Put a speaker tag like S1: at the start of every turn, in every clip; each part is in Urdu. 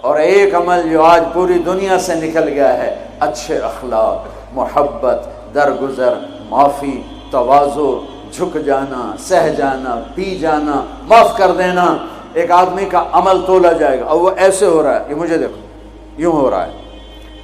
S1: اور ایک عمل جو آج پوری دنیا سے نکل گیا ہے، اچھے اخلاق، محبت، درگزر، معافی، تواضع، جھک جانا، سہ جانا، پی جانا، معاف کر دینا۔ ایک آدمی کا عمل تولا جائے گا اور وہ ایسے ہو رہا ہے، یہ مجھے دیکھو یوں ہو رہا ہے،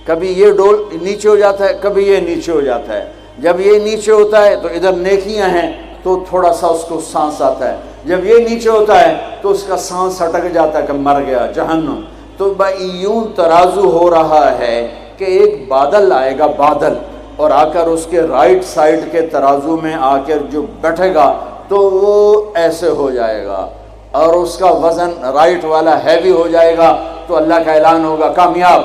S1: کبھی یہ ڈول نیچے ہو جاتا ہے، کبھی یہ نیچے ہو جاتا ہے۔ جب یہ نیچے ہوتا ہے تو ادھر نیکیاں ہیں تو تھوڑا سا اس کو سانس آتا ہے، جب یہ نیچے ہوتا ہے تو اس کا سانس اٹک جاتا ہے کہ مر گیا، جہنم۔ تو یوں ترازو ہو رہا ہے کہ ایک بادل آئے گا، بادل، اور آ کر اس کے رائٹ سائڈ کے ترازو میں آ کر جو بیٹھے گا تو وہ ایسے ہو جائے گا، اور اس کا وزن رائٹ والا ہیوی ہو جائے گا، تو اللہ کا اعلان ہوگا کامیاب،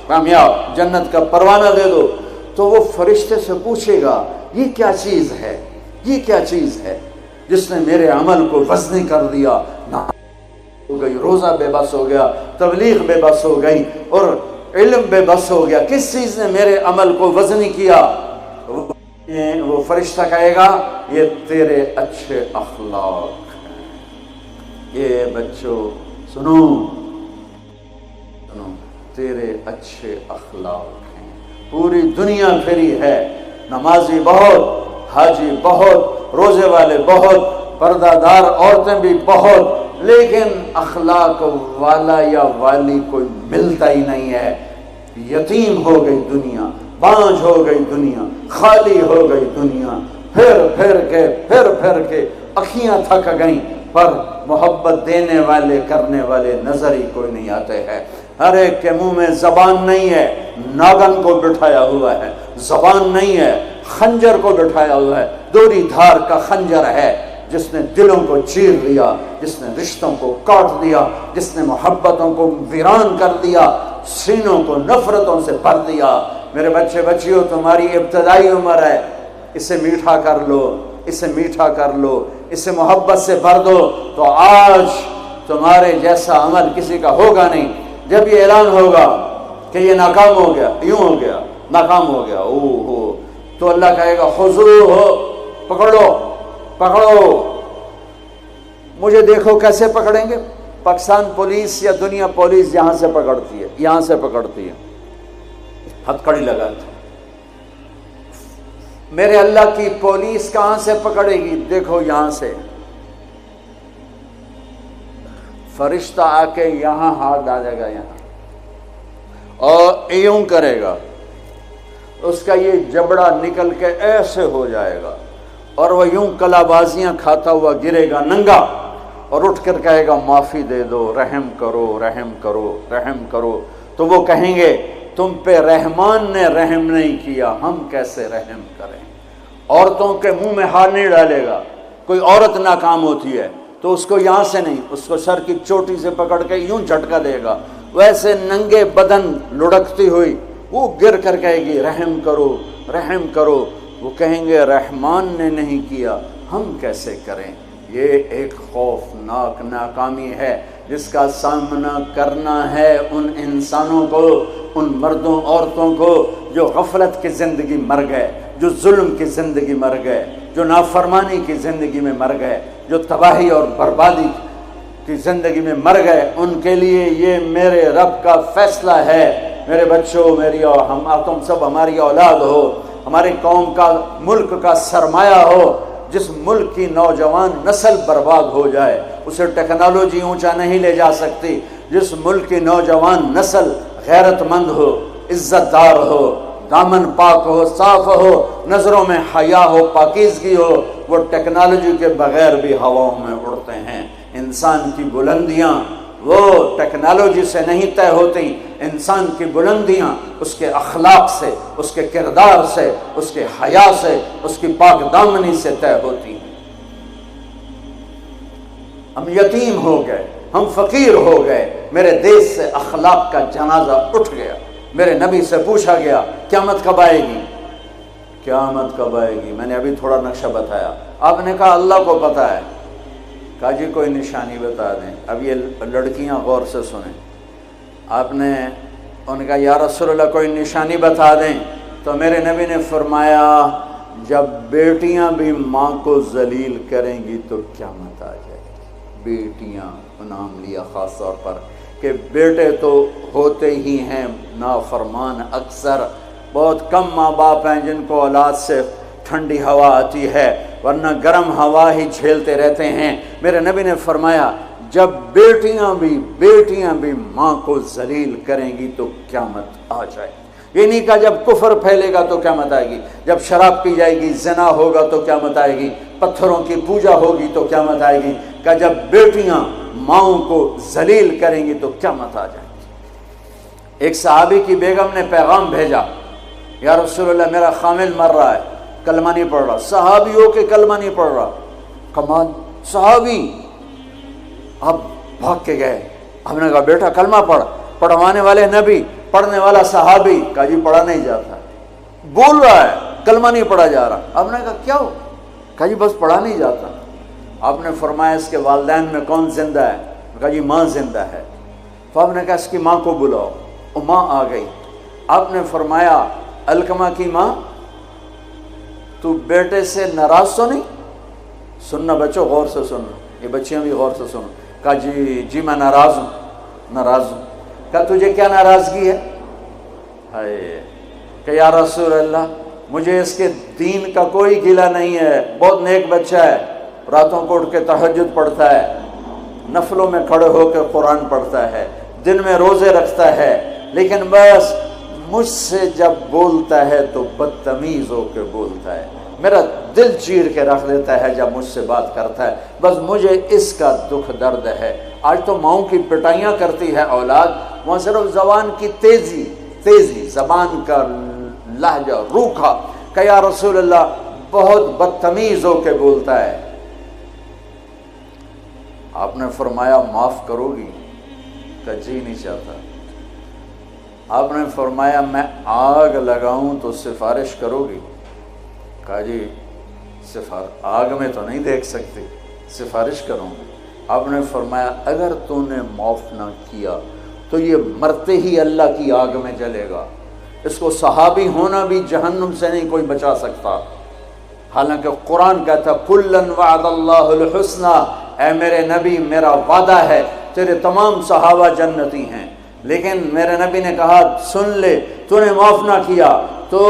S1: کامیاب، جنت کا پروانہ دے دو۔ تو وہ فرشتے سے پوچھے گا یہ کیا چیز ہے، یہ کیا چیز ہے جس نے میرے عمل کو وزنی کر دیا؟ ہو گئی، روزہ بے بس ہو گیا، تبلیغ بے بس ہو گئی، اور علم بے بس ہو گیا، کس چیز نے میرے عمل کو وزنی کیا؟ وہ فرشتہ کہے گا یہ تیرے اچھے اخلاق ہیں۔ یہ بچوں سنو، تیرے اچھے اخلاق ہیں۔ پوری دنیا پھری ہے، نمازی بہت، حاجی بہت، روزے والے بہت، پردہ دار عورتیں بھی بہت، لیکن اخلاق والا یا والی کوئی ملتا ہی نہیں ہے۔ یتیم ہو گئی دنیا، بانجھ ہو گئی دنیا، خالی ہو گئی دنیا، پھر کے اکھیاں تھک گئیں، پر محبت دینے والے کرنے والے نظر ہی کوئی نہیں آتے ہیں۔ ہر ایک کے منہ میں زبان نہیں ہے، ناگن کو بٹھایا ہوا ہے، زبان نہیں ہے، خنجر کو بٹھایا ہوا ہے، دوری دھار کا خنجر ہے، جس نے دلوں کو چیر دیا، جس نے رشتوں کو کاٹ دیا، جس نے محبتوں کو ویران کر دیا، سینوں کو نفرتوں سے بھر دیا۔ میرے بچے بچیوں، تمہاری ابتدائی عمر ہے، اسے میٹھا کر لو، اسے میٹھا کر لو، اسے محبت سے بھر دو، تو آج تمہارے جیسا عمل کسی کا ہوگا نہیں۔ جب یہ اعلان ہوگا کہ یہ ناکام ہو گیا، یوں ہو گیا، ناکام ہو گیا، تو اللہ کہے گا خذوہ، پکڑو پکڑو۔ مجھے دیکھو کیسے پکڑیں گے؟ پاکستان پولیس یا دنیا پولیس یہاں سے پکڑتی ہے، یہاں سے پکڑتی ہے، ہتھکڑی لگاتی ہے۔ میرے اللہ کی پولیس کہاں سے پکڑے گی؟ دیکھو یہاں سے، فرشتہ آ کے یہاں ہاتھ ڈالے گا، یہاں، اور یوں کرے گا، اس کا یہ جبڑا نکل کے ایسے ہو جائے گا، اور وہ یوں کلا بازیاں کھاتا ہوا گرے گا ننگا، اور اٹھ کر کہے گا معافی دے دو، رحم کرو، رحم کرو، رحم کرو۔ تو وہ کہیں گے تم پہ رحمان نے رحم نہیں کیا، ہم کیسے رحم کریں؟ عورتوں کے منہ میں ہاتھ نہیں ڈالے گا۔ کوئی عورت ناکام ہوتی ہے تو اس کو یہاں سے نہیں، اس کو سر کی چوٹی سے پکڑ کے یوں جھٹکا دے گا، ویسے ننگے بدن لڑکتی ہوئی وہ گر کر کہے گی رحم کرو، رحم کرو۔ وہ کہیں گے رحمان نے نہیں کیا، ہم کیسے کریں؟ یہ ایک خوفناک ناکامی ہے جس کا سامنا کرنا ہے ان انسانوں کو، ان مردوں عورتوں کو جو غفلت کی زندگی مر گئے، جو ظلم کی زندگی مر گئے، جو نافرمانی کی زندگی میں مر گئے، جو تباہی اور بربادی کی زندگی میں مر گئے۔ ان کے لیے یہ میرے رب کا فیصلہ ہے۔ میرے بچوں، میری اور تم سب ہماری اولاد ہو، ہماری قوم کا، ملک کا سرمایہ ہو۔ جس ملک کی نوجوان نسل برباد ہو جائے اسے ٹیکنالوجی اونچا نہیں لے جا سکتی۔ جس ملک کی نوجوان نسل غیرت مند ہو، عزت دار ہو، دامن پاک ہو، صاف ہو، نظروں میں حیا ہو، پاکیزگی ہو، وہ ٹیکنالوجی کے بغیر بھی ہواؤں میں اڑتے ہیں۔ انسان کی بلندیاں وہ ٹیکنالوجی سے نہیں طے ہوتی، انسان کی بلندیاں اس کے اخلاق سے، اس کے کردار سے، اس کے حیا سے، اس کی پاک دامنی سے طے ہوتی ہیں۔ ہم یتیم ہو گئے، ہم فقیر ہو گئے، میرے دیش سے اخلاق کا جنازہ اٹھ گیا۔ میرے نبی سے پوچھا گیا قیامت کب آئے گی؟ قیامت کب آئے گی؟ میں نے ابھی تھوڑا نقشہ بتایا، آپ نے کہا اللہ کو پتہ ہے۔ کہا جی کوئی نشانی بتا دیں۔ اب یہ لڑکیاں غور سے سنیں۔ آپ نے ان کا یا رسول اللہ کوئی نشانی بتا دیں، تو میرے نبی نے فرمایا جب بیٹیاں بھی ماں کو ذلیل کریں گی تو قیامت آ جائے گی۔ بیٹیاں کو نام لیا خاص طور پر، کہ بیٹے تو ہوتے ہی ہیں نافرمان اکثر، بہت کم ماں باپ ہیں جن کو اولاد سے ٹھنڈی ہوا آتی ہے، ورنہ گرم ہوا ہی جھیلتے رہتے ہیں۔ میرے نبی نے فرمایا جب بیٹیاں بھی ماں کو ذلیل کریں گی تو قیامت آ جائے گی۔ یہ نہیں کہا جب کفر پھیلے گا تو قیامت آئے گی، جب شراب پی جائے گی، زنا ہوگا تو قیامت آئے گی، پتھروں کی پوجا ہوگی تو قیامت آئے گی، کہ جب بیٹیاں ماؤں کو ذلیل کریں گی تو قیامت آ جائے گی۔ ایک صحابی کی بیگم نے پیغام بھیجا، یا رسول اللہ میرا خامل مر رہا ہے، کلمہ نہیں پڑھ رہا۔ صحابی ہو کے کلمہ نہیں پڑھ رہا، کمال، صحابی۔ اب بھاگ کے گئے، ہم نے کہا بیٹا کلمہ پڑھ، پڑھوانے والے نبی، پڑھنے والا صحابی، کہا جی پڑھا نہیں جاتا، بول رہا ہے کلمہ نہیں پڑھا جا رہا۔ ہم نے کہا کیا ہو؟ کہا جی بس پڑھا نہیں جاتا۔ آپ نے فرمایا اس کے والدین میں کون زندہ ہے؟ کہا جی ماں زندہ ہے۔ تو آپ نے کہا اس کی ماں کو بلاؤ، وہ ماں آ گئی۔ آپ نے فرمایا علقمہ کی ماں تو بیٹے سے ناراض تو نہیں؟ سننا بچوں، غور سے سننا، یہ بچیاں بھی غور سے سنو۔ کہا جی میں ناراض ہوں۔ کہا تجھے کیا ناراضگی ہے؟ ہائے، کہ یا رسول اللہ مجھے اس کے دین کا کوئی گلہ نہیں ہے، بہت نیک بچہ ہے، راتوں کو اٹھ کے تہجد پڑھتا ہے، نفلوں میں کھڑے ہو کے قرآن پڑھتا ہے، دن میں روزے رکھتا ہے، لیکن بس مجھ سے جب بولتا ہے تو بدتمیز ہو کے بولتا ہے، میرا دل چیر کے رکھ دیتا ہے جب مجھ سے بات کرتا ہے، بس مجھے اس کا دکھ درد ہے۔ آج تو ماؤں کی پٹائیاں کرتی ہے اولاد، وہاں صرف زبان کی تیزی، زبان کا لہجہ روکھا، کہ یا رسول اللہ بہت بدتمیز ہو کے بولتا ہے۔ آپ نے فرمایا معاف کرو گی؟ کہ جی نہیں چاہتا۔ آپ نے فرمایا میں آگ لگاؤں تو سفارش کرو گی؟ کہا جی آگ میں تو نہیں دیکھ سکتی، سفارش کروں گی۔ آپ نے فرمایا اگر تو نے معاف نہ کیا تو یہ مرتے ہی اللہ کی آگ میں جلے گا، اس کو صحابی ہونا بھی جہنم سے نہیں کوئی بچا سکتا، حالانکہ قرآن کہتا کُلًا وعد اللہ الحسنى، اے میرے نبی میرا وعدہ ہے تیرے تمام صحابہ جنتی ہیں، لیکن میرے نبی نے کہا سن لے تو نے معاف نہ کیا تو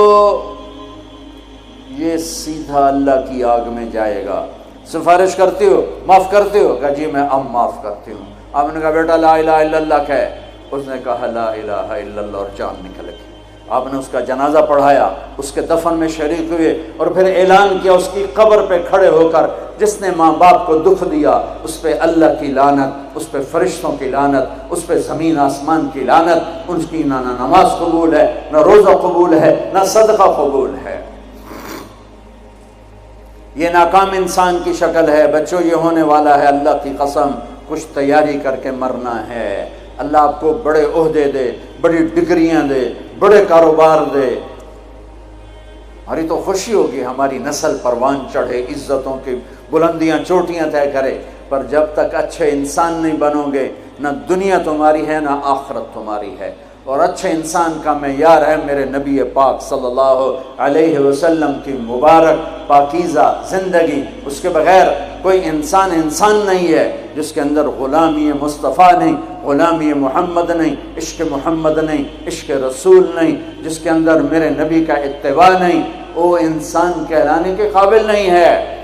S1: یہ سیدھا اللہ کی آگ میں جائے گا۔ سفارش کرتے ہو، معاف کرتے ہو؟ کہا جی میں اب معاف کرتی ہوں۔ آپ نے کہا بیٹا لا الہ الا اللہ کہے، اس نے کہا لا الہ الا اللہ اور جان نکل گئی۔ آپ نے اس کا جنازہ پڑھایا، اس کے دفن میں شریک ہوئے، اور پھر اعلان کیا اس کی قبر پہ کھڑے ہو کر جس نے ماں باپ کو دکھ دیا اس پہ اللہ کی لعنت، اس پہ فرشتوں کی لعنت، اس پہ زمین آسمان کی لعنت، ان کی نہ نماز قبول ہے، نہ روزہ قبول ہے، نہ صدقہ قبول ہے۔ یہ ناکام انسان کی شکل ہے بچوں، یہ ہونے والا ہے اللہ کی قسم، کچھ تیاری کر کے مرنا ہے۔ اللہ آپ کو بڑے عہدے دے، بڑی ڈگریاں دے، بڑے کاروبار دے، ہماری تو خوشی ہوگی ہماری نسل پروان چڑھے، عزتوں کی بلندیاں چوٹیاں طے کرے، پر جب تک اچھے انسان نہیں بنو گے نہ دنیا تمہاری ہے نہ آخرت تمہاری ہے۔ اور اچھے انسان کا معیار ہے میرے نبی پاک صلی اللہ علیہ وسلم کی مبارک پاکیزہ زندگی، اس کے بغیر کوئی انسان نہیں ہے جس کے اندر غلامی مصطفیٰ نہیں، غلامی محمد نہیں، عشق محمد نہیں، عشق رسول نہیں، جس کے اندر میرے نبی کا اتباع نہیں، وہ انسان کہلانے کے قابل نہیں ہے۔